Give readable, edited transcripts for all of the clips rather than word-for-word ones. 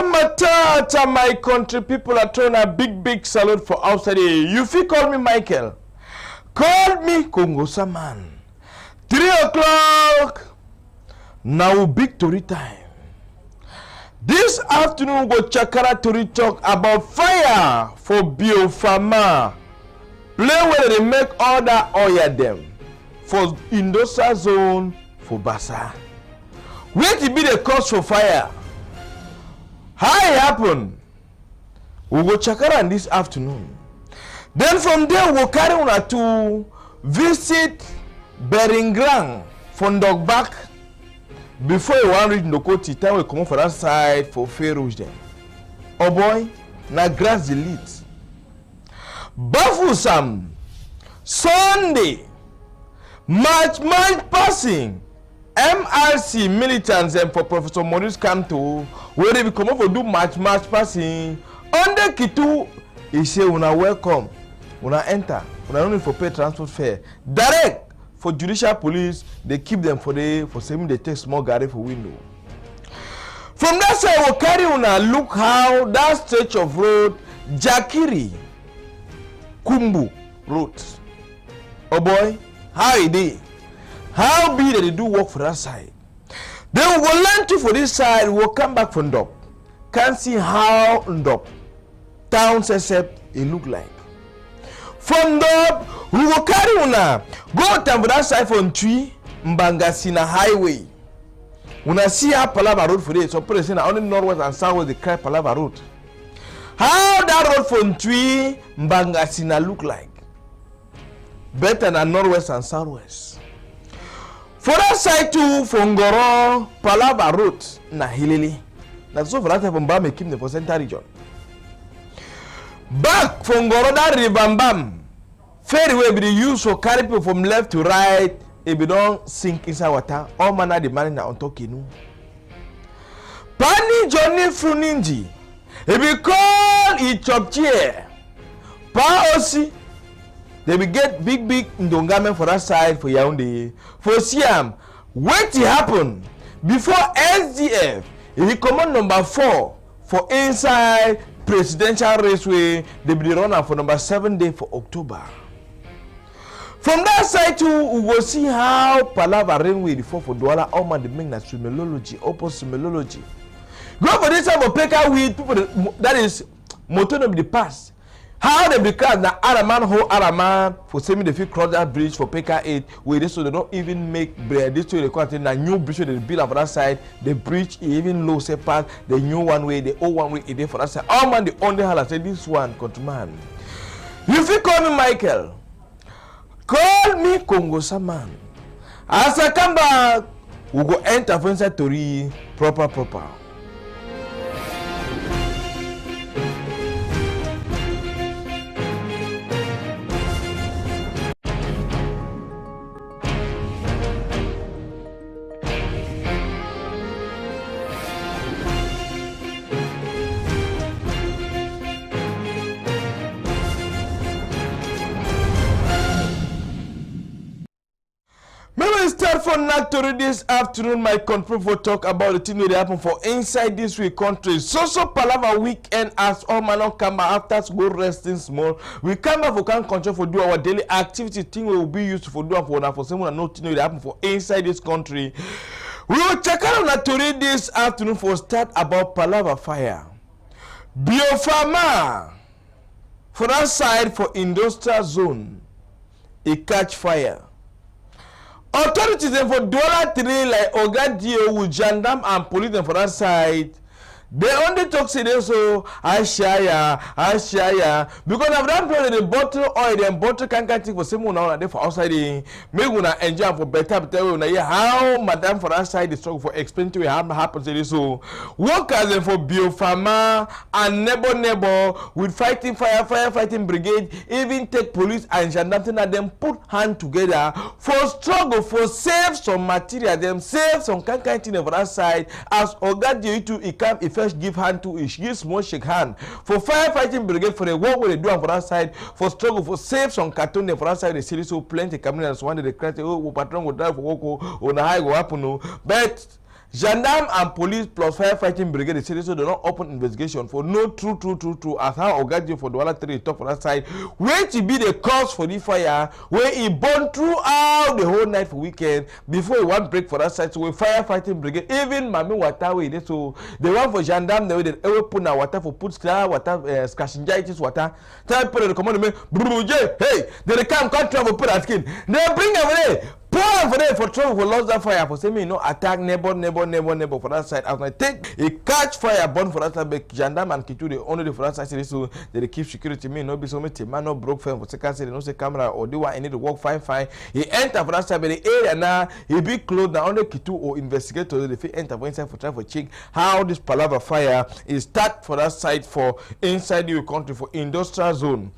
Matata, my country people are throwing a big salute for outside here. You feel call me Michael. Call me Congo Saman. 3 o'clock. Now big Tori time. This afternoon we go Chakara Tori talk about fire for biopharma. Play where they make all that oil them for industrial zone for Basa. Where to be the cause for fire? How it happen? We go Chakara this afternoon. Then from there we'll carry on to visit Beringrang from Dogbak. Before you want to reach Nokoti, time we come for that side for fair rouge them. Oh boy, na grass delete. Bafusam Sunday March passing. MRC militants and for Professor Maurice Kamto where they come over do March passing. Under Kitu, he say una welcome, una enter, una no need for pay transport fare. Direct for judicial police, they keep them for saying they take small gari for window. From that side, we'll carry una look how that stretch of road, Jakiri, Kumbu road. Oh boy, how it is? How be that they do work for that side? Then we will learn to for this side, we'll come back from Ndop. Can't see how Ndop towns except it look like. From Ndop, we will carry una go to that side from Tree, Mbangasina Highway. Una see how Palava Road for this. So people say only northwest and southwest they cry Palava Road. How that road from Tree, Mbangasina look like? Better than northwest and southwest. For that side too, from Goro, Palava Road, na Hilili. That's so for that from Bam keep the for Central region. Back from Goro, that Ribambam. Ferry will be used for carry people from left to right. If you don't sink inside water, all manner the man on talking. Pani Johnny Fruninji. If you call it chop chair, Pa Osi. They will get big ndongame for that side for Yaoundé. For Siam, what happen before SDF? He command number 4 for inside presidential raceway. They will be running for number 7 day for October. From that side too, we will see how Palava Rainway the 4 for Douala all man the make na swimmelology, opposite swimmelology. Go for this type of peka with people that is motor of the past. How they become the Araman whole Araman for semi the field cross that bridge for PK 8 where this so they don't even make this way they contain a new bridge they build for that side. The bridge even low say part the new one way, the old one way it is for that side. All man the only hall say this one country man. If you call me Michael, call me Congo Saman. As I come back, we go enter for inside Tori proper. For Natori this afternoon, my country for talk about the thing that happen for inside this week country. So Palava weekend as all man not come back after go resting small. We come back for can control for do our daily activity thing we will be used for do for someone no thing that happen for inside this country. We will check out Natori this afternoon for start about Palava fire. Biopharma for that side for industrial zone. It catch fire. Authorities for $3 like Ogadio with gendarme and police for that side. They only talk say they so Ashaya because of that problem the bottle oil and bottle can take for someone on there for outside make una enjoy for better tell you how madam for that side is struggle for explain to you how happens say so workers for biopharma and neighbor with firefighting brigade even take police and gendarme and them put hand together for struggle for save some material them save some kind thing for that side as Ogadio to it come first give hand to it, give small shake hand. For firefighting brigade for the work what they do on for that side, for struggle for save some carton for that side, they see so plenty coming and so one they cry, oh, patron will drive for work, on the high go happen, but Gendarme and police plus firefighting brigade the city so they don't open investigation for no true as how Ogadio for the other three talk for that side. Where to be the cause for the fire where he burned throughout the whole night for weekend before he want break for that side. So we firefighting brigade even Mami water way so the one for gendarme they will put na water for put water scratchingitis water. Tell people the command me hey they come travel put that skin. They bring away. Pour for them for trouble for lost that fire for say me no attack neighbor for that side. As I take a catch fire burn for that side, but gendarme and Kitu they only for that side so they keep security. Me no be so many man no broke fence for second say they no say camera or they want any to work fine. He enter for that side, but the area now he be closed now. Only Kitu or investigator they fit enter for inside for try for check how this palava fire is start for that side for inside your country for industrial zone.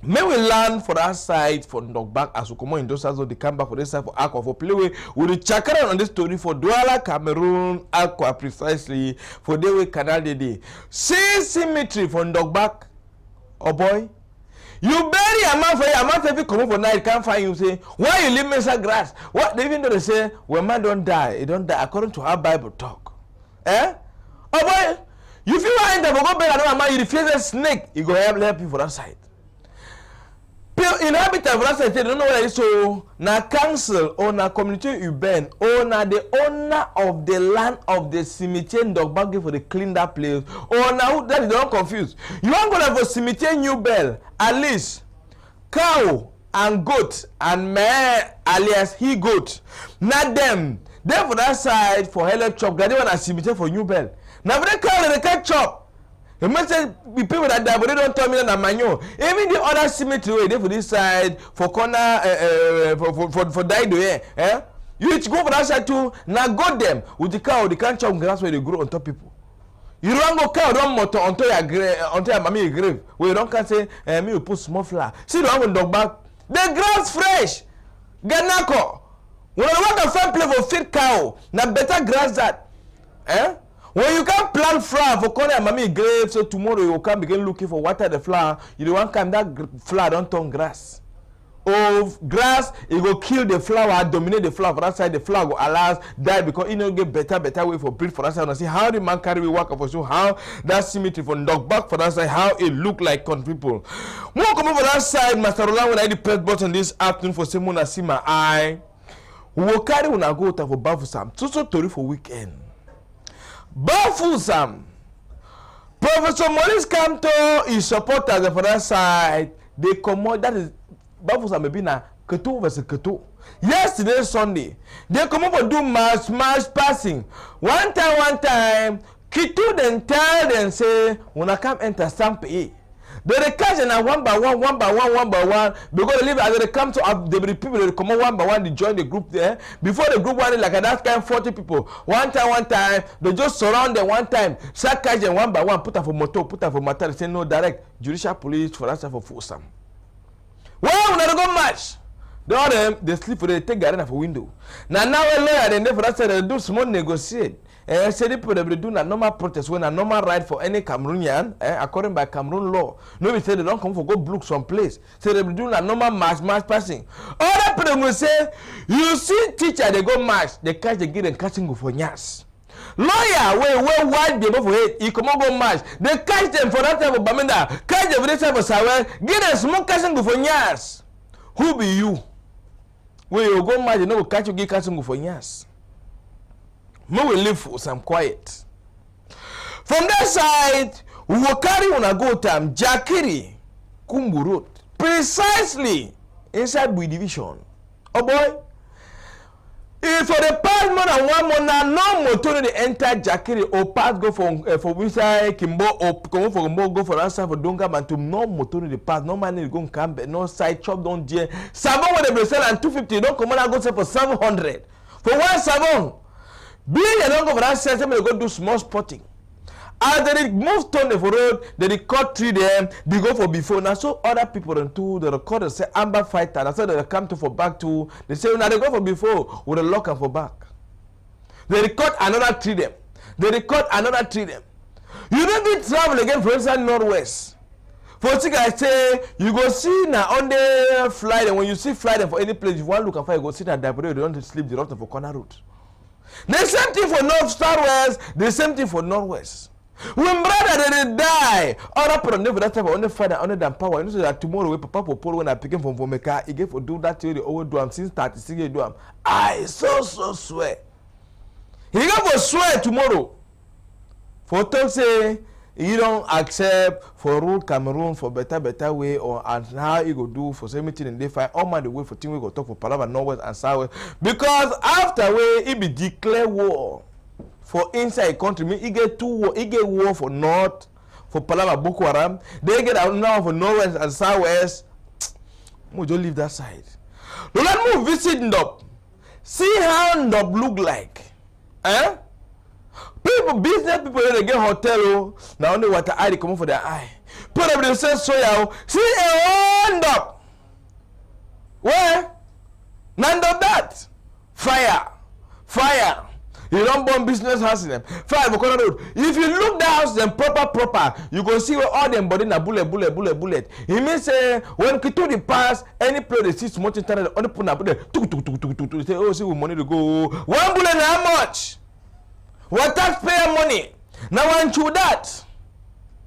May we learn for that side for knock back as we come on industrial zone, they come back for this side for Aqua for play with the chakra on this story for Douala, Cameroon, Aqua precisely for the way Canal Day. See symmetry for knock back. Oh boy, you bury a man for a month if you come up for night, can't find you say, why you leave me some grass? What even though they say when man don't die, he don't die according to our Bible talk. Eh? Oh boy, you feel like the go better than man, you refuse a snake, he go help you for that side. Inhabitants of that side, they don't know what it is. So, na council or na community urban or na the owner of the land of the cemetery dog bag for the clean that place or now that is not confused. You want to go for cemetery New Bell, at least cow and goat and mare alias he goat. Not them. Then for that side for help chop, they want a cemetery for New Bell. Now for the cow they can't chop. The message people that die, but they don't tell me that manure. Even the other cemetery they for this side for corner for died here. You need to go for that side too. Now go them with the cow, they can't chop grass where they grow on top people. You don't go cow, don't motor onto your grave, onto your mommy grave. Where you don't can say me you put small flour. See the one dog back. The grass fresh. Ganako. When I want to find place for feed cow, now better grass that. When you can plant flower for corner mommy grave, so tomorrow you can begin looking for water the flower. You don't want time that flower don't turn grass. Or grass, it will kill the flower, dominate the flower. For that side, the flower will allow die because it don't get better way for breed for that side. And see how the man carry work for so how that cemetery for dog back for that side, how it look like country people. More come over that side, Master Roland when I the press button this afternoon for Simon Asima. I will carry when I go to for Bafusam. So story for weekend. Bafusam. Professor Maurice Kamto is supporters for that side. They come out, that is Bafusam maybe na Keto versus Keto. Yesterday Sunday, they come up and do mass passing. One time, Keto then tell them say, when I come enter stamp A. They catch and one by one, because they live as they come to the people, they come on one by one, they join the group there. Before the group one, like at that time, 40 people. One time, they just surround them one time. Start catch them one by one, put up for motor, put up for matter. They say no direct. Judicial police for us for Fosam. Well, when they go match, all them, they sleep for they take garden for window. Now a lawyer, they never say they do small negotiate. Say the people they do a normal protest when a normal right for any Cameroonian, according by Cameroon law. Nobody say they don't come for go block some place. Say they do a normal march passing. Other people will say, you see teacher they go march, they catch the and catching go for nyas. Lawyer, where white they go for it, he come on go march. They catch them for that type of Bamenda, catch them for this type of Sawer, get them smoke catching go for nyas. Who be you? Where you go march, they no catch you get catching go for nyas. We will live for some quiet. From that side, we will carry on a go time Jakiri Kumbu Road, precisely inside Bui Division. Oh boy, if for the past more than 1 month now, no motor they enter Jakiri or pass go for inside Kimbo or come for Kimbo go for answer for Donga Bantum. No motor they pass, no money go come, no side chop don't dear. Savon when they sell and 250, don't come on and go sell for 700 for one savon. Being a long of that sense, they go do small spotting. As they move to the road, they record 3 them, they go for before. Now, so other people don't do the record and say amber fighter. That's why they come to for back to. They say now they go for before with a lock and for back. They record another 3 them. They record another 3 them. You don't need travel again for inside northwest. For I say you go see now on the flight, and when you see flight for any place, you want to look and find you go see that you don't sleep the rest of a corner route. The same thing for north, southwest, the same thing for northwest. When brother they die, other people never that type of only father, only than power. You know that tomorrow we papa for when I pick him from Mecca, he gave for do that till the old do since 36 years do am. I so swear. He gave for swear tomorrow. For talk say you don't accept for rule Cameroon for better way or and how he go do for 17 and they fight all man the way for thing we go talk for Palava Northwest and Southwest because after way he be declare war. For inside country, he get 2 war. He get war for North, for Palava Boko Haram. They get out now for Northwest and Southwest. We just leave that side. Now let's move visit Ndop. See how Ndop look like. Eh? People, business people, they get hotel. Now only water eye they come for their eye. Put up themselves soya. See a Ndop. Where? None of that. Fire. Fire. You don't burn business house in them. Fire for corner road. If you look the house them proper, you go see where all them body na bullet. It means say when Kituri pass, any place they see small internet, only put na bullet. They say, oh, see we money to go. 1 bullet how much? What taxpayer money? Now one chew that.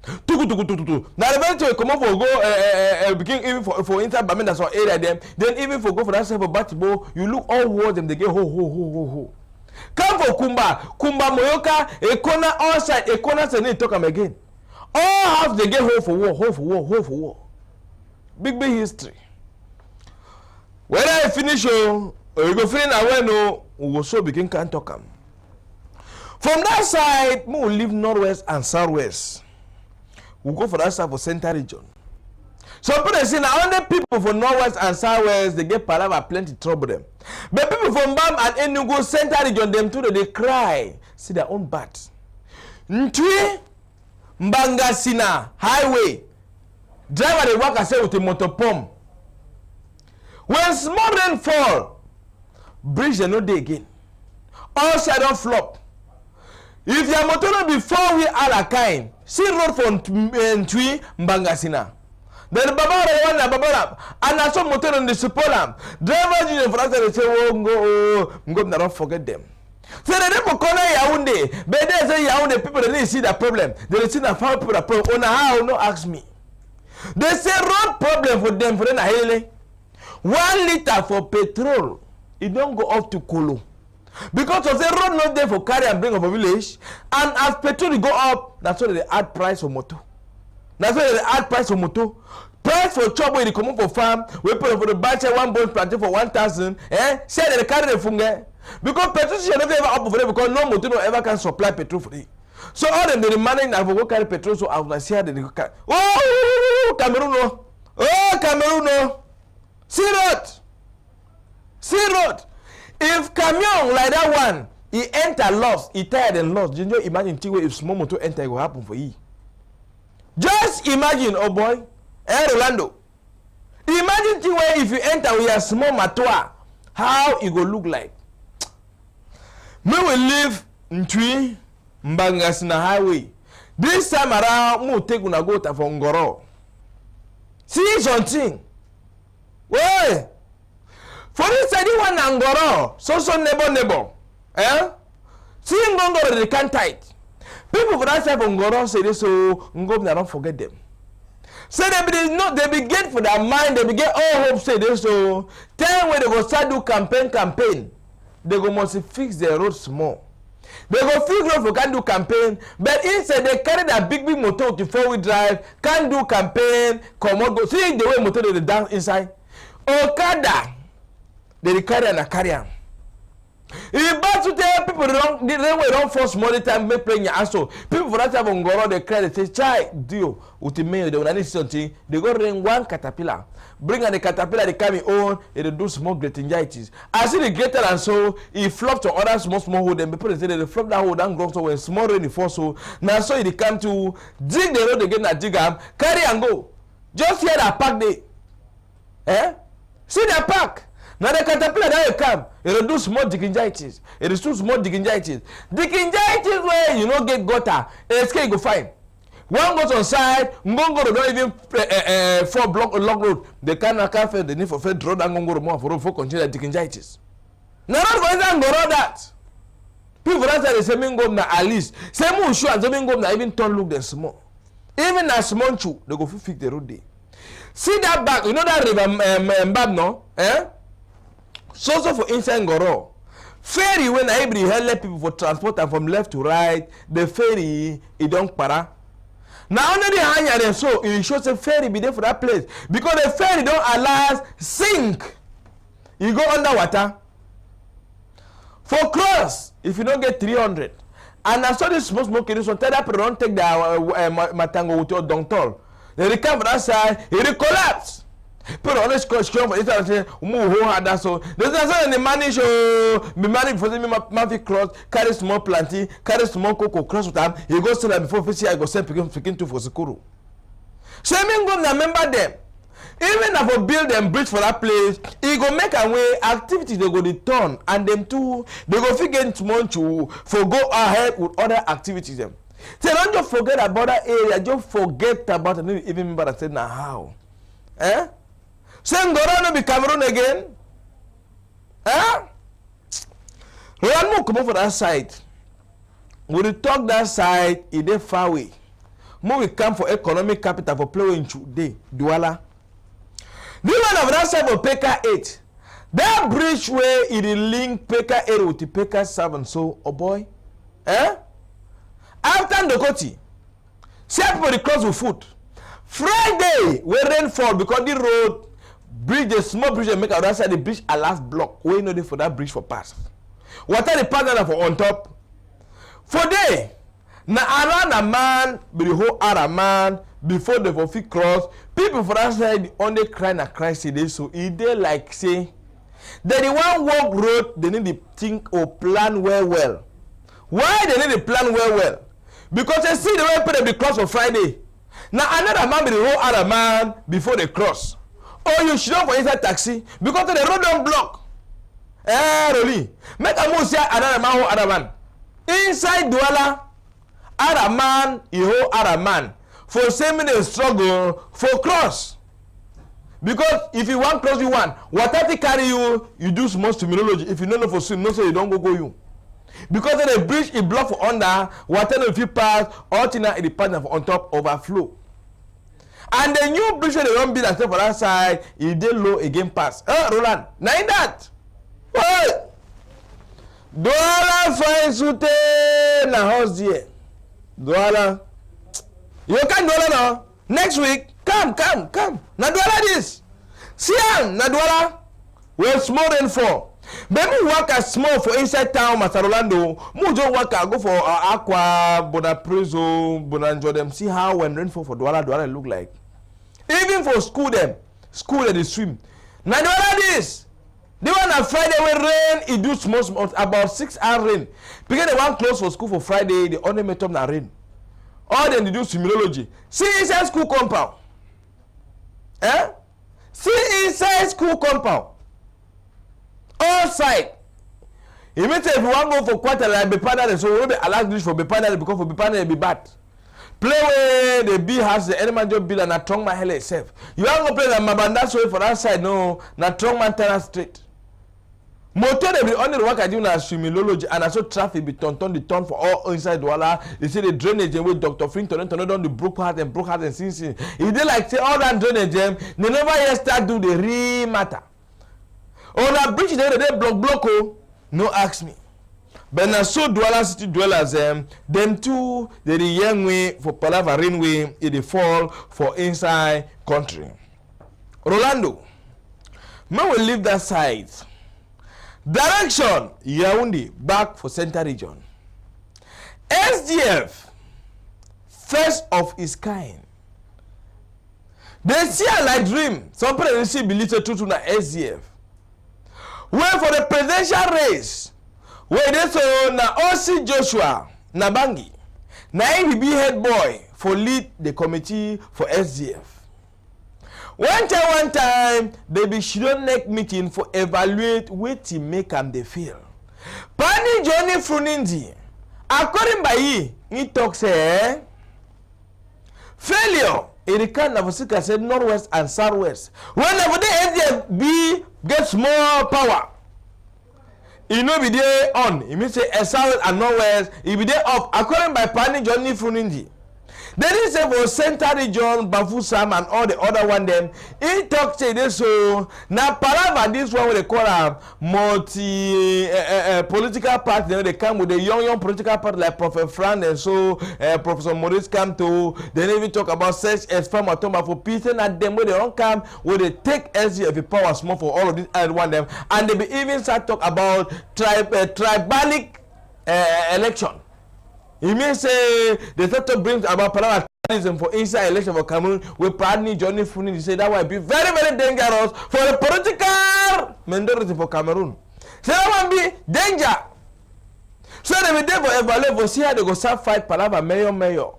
Now eventually come up for go begin even for inside Bamen that's our area them. Then even for go for that side for Batibo, you look all wards them they get ho. Come for Kumba Moyoka, a corner outside, a corner and they talk them again. All house they get hold for war. Big history. When I finish you go finish away no, we will so begin can talk them. From that side, we will leave northwest and southwest. We'll go for that side for central region. Some people say now only people from northwest and southwest they get Palava plenty trouble them. But people from Bam and Enugu central region them too they cry, see their own bats. Ntwi Mbangasina highway. Driver they walk and say with a motor pump. When small rain fall, bridge they no day again. All side don't flop. If your motor no be 4-wheel all kind, see road from Ntwi Mbangasina. Then Babara and I saw motor on the support them. Drivers union for that they say, oh, go, don't forget them. So they never call Yaoundé, but they say Yaoundé people they didn't see the problem. They see the five people problem. On how no ask me. They say road problem for them a hele. 1 liter for petrol, it don't go up to Kolo. Because of the road not there for carry and bring of a village, and as petrol go up, that's why they add price for motor. That's why they add price for motor. Price for chop when they come up for farm, we put for the batcher 1 bone planting for 1,000. Say they carry the funge. Because petrol should never ever up for them because no motor no ever can supply petrol for it. So all them they manage now for go carry petrol so out like say they carry. Oh Cameroon no. Oh Cameroon no. See road. If camion like that one, he enter lost, he tired and lost. You know imagine if small motor enter it will happen for you. Just imagine, oh boy, Rolando. Imagine if you enter with a small matua, how it go look like. Me will live in Ntwi Mbangasina highway. This time around, we take una go to Ngoro. See something. Well, for this side one Ngoro, so neighbor. See Ngoro they can't tight. People for that side of Ngoro say this, so Ngobna don't forget them. So they begin for their mind, they begin all hope say this, so tell when they go start do campaign, they go must fix their road small. They go fix road for can do campaign, but instead they carry that big motor to 4-wheel drive, can't do campaign, come on, go. See the way motor they dance inside. Okada, they carry and carry am. If bad to tell people they don't force money time make playing your asshole. People for that time on Ngoro they cry, they say, chai, deal, with the mail, they will need something. They go ring one caterpillar. Bring on the caterpillar, they come in on, they do small greatingitis. I see the greater and so he flop to other small hole, then people say they flop that hole down ground so when small rain fall so now so they come to dig the road again at dig am, carry and go. Just hear that park there. See that park. Now the caterpillar that will come, it will do small diggingitis. It is too small diggingitis. Diggingitis where you don't get gutter, it's can go fine. One goes on side, Ngongo don't even 4 block long road. They cannot fail the need for fed road and Ngongo more for continue diggingitis. Now not going to go that. People that say the same go na at least. Same who show and same go na even turn look them small. Even a small chew, they go fix the road day. See that back, you know that river bab no? So for inside Ngoro. Ferry when I be help people for transport and from left to right, the ferry it don't para. Now only the hanya them so it shows a ferry be there for that place because the ferry don't allow sink. You go underwater. For cross, if you don't get 300, and I saw this smoke in this one, tell that people don't take the matango with your dung tall. They come from that side, it collapse. People always come for it and say, who had that so? There's not the money show, be money before me, my cross, carry small planting, carry small cocoa cross with them. You go sell them before fishy, I go send picking to for Sekuru. So I mean, go remember them. Even if we build them bridge for that place, it go make a way activities they go return and them too they go figure tomorrow to for go ahead with other activities them. So don't just forget about that area, just forget about it. Even remember that said now how. So Ngoro no be Cameroon again. Roland mo come over that side. We talk that side, it is far away. Mo we come for economic capital for playing today, Douala. The one of that side for Peka 8. That bridge where it link Peka 8 with the Peka 7. So, oh boy. After Ndokoti, see people they cross with foot. Friday, where rain fall because the road, bridge, the small bridge they make out that side, the bridge a last block. We know they for that bridge for pass. What are the partner for on top? For day, na around a man, be the whole other man, before the for fit cross, people for that side only cry na cry today. So it they like say that the one walk road they need to think or plan well. Why they need to plan well? Because they see the way people they cross on Friday. Now another man be the whole other man before they cross. Or you should not for inside taxi because the road don't block. Really? Make a move say another man or other man. Inside Douala, other man, he whole other man. For same they struggle for cross. Because if you want cross, you want. Whatever carry you, you do small stimulology. If you don't know for swim, no say you don't go you. Because then the bridge is blocked for under, whatever if you pass, all thing is the partner for on top overflow. And the new bridge they don't build and stuff for that side, it dey low again pass. Roland, now in that. Hey! Douala fine sute na house there. Douala. You can Douala now. Next week, come. Na Douala this. See na Douala. Where small rainfall. Maybe work as small for inside town, Master Rolando. Mujo work go for Aqua, Bonapreso, Bonanjo them. See how when rainfall for Douala look like. Even for school them they swim. Na Douala this. The one on Friday when rain, it do small about 6 hours rain. Because they want close for school for Friday, they only met up na rain. Or then they do simulology. See inside school compound. See inside school compound. All side. It means if you want to go for quarter like Bepanade, so we will be allowed this for Bepanade because for Bepanade be bad. Play where the bee has the element job bill and a strong man hell itself. You want to play the Mabanda way for that side, no, na strong man turn straight. Motor they be only work I do na simulology and also traffic be turn the turn for all inside Douala. They say the drainage with Dr. Frington turn down the broke heart and since it dey like say all that drainage they never yet start do the real matter. On a bridge they block no ask me. But na so Douala city dwellers them too they the young way for palava rainway it dey fall for inside country. Rolando, may we leave that side. Direction Yaoundé back for Central Region. SDF first of its kind. They see a like dream. Some people see belittle to na SDF. Where for the presidential race, where they saw na OC Joshua Nabangi, na he be head boy for lead the committee for SDF. One time, they be shouldn't neck meeting for evaluate what to make them they feel. Pani Johnny Fruninzi, according by he talks failure. In the kind of Sika said northwest and southwest. Whenever the SDF be gets more power, He no be there on. He means say south and northwest. He be there up. According by Pani Johnny Fruninji. They didn't say for Central Region, Bafusam and all the other one them. He talk say this so now Palava this one they call a multi political party. They come with the young political party like Prophet Fran and so Professor Maurice come to. They even talk about sex as from Atoma for peace and at them where they don't come where they take SGF power small for all of this and one them and they be even start talk about tribalic election. He means say the thought brings about parallelism for inside election for Cameroon with Pradney Johnny Funin. He said that will be very, very dangerous for the political minority for Cameroon. So that will be danger. So they be there for evaluate for see how they go start fight Palava mayor.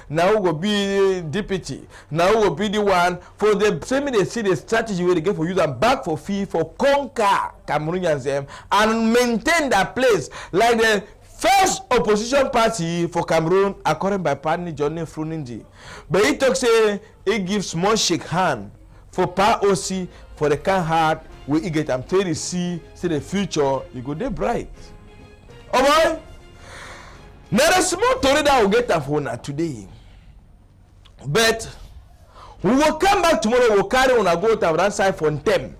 Now we go be deputy. Now we go be the one for the same they see the strategy where they get for use and back for fee for conquer Cameroonians and maintain that place like the first opposition party for Cameroon, according by Pani Johnny Fruninji. But he talks say he gives small shake hand for POC for the kind heart where he get am tell see the future you go dey bright. Oh boy, now the small story that will get for now today. But we will come back tomorrow. We'll carry on a go to that side for them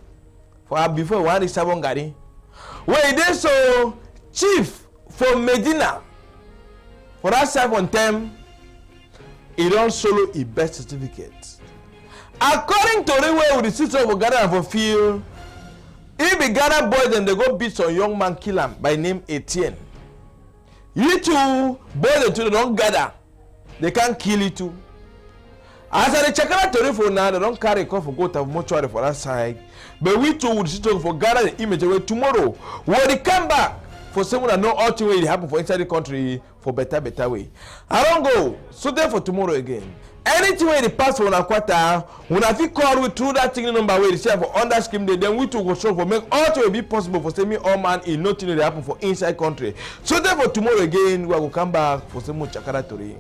for before we want to seven gari. Where they so chief. For Medina, for that 7 term, he don't solo a birth certificate. According to the way with the sister of Ghana for field, he be Ghana boys and they go beat some young man kill him by name Etienne. You two boys and two don't gather, they can't kill you too. As I check out the for now, they don't carry call for go to mortuary for that side. But we two would sit for gather the image away tomorrow. When they come back. For someone that know all the way it happen for inside the country for better way. I don't go. So then for tomorrow again. Anything where the pass for one quarter, when I feel call we through that thing number where they share for under scheme day, then we to go show for make all the way be possible for semi all man in nothing that happen for inside country. So then for tomorrow again, we will come back for some more chakara to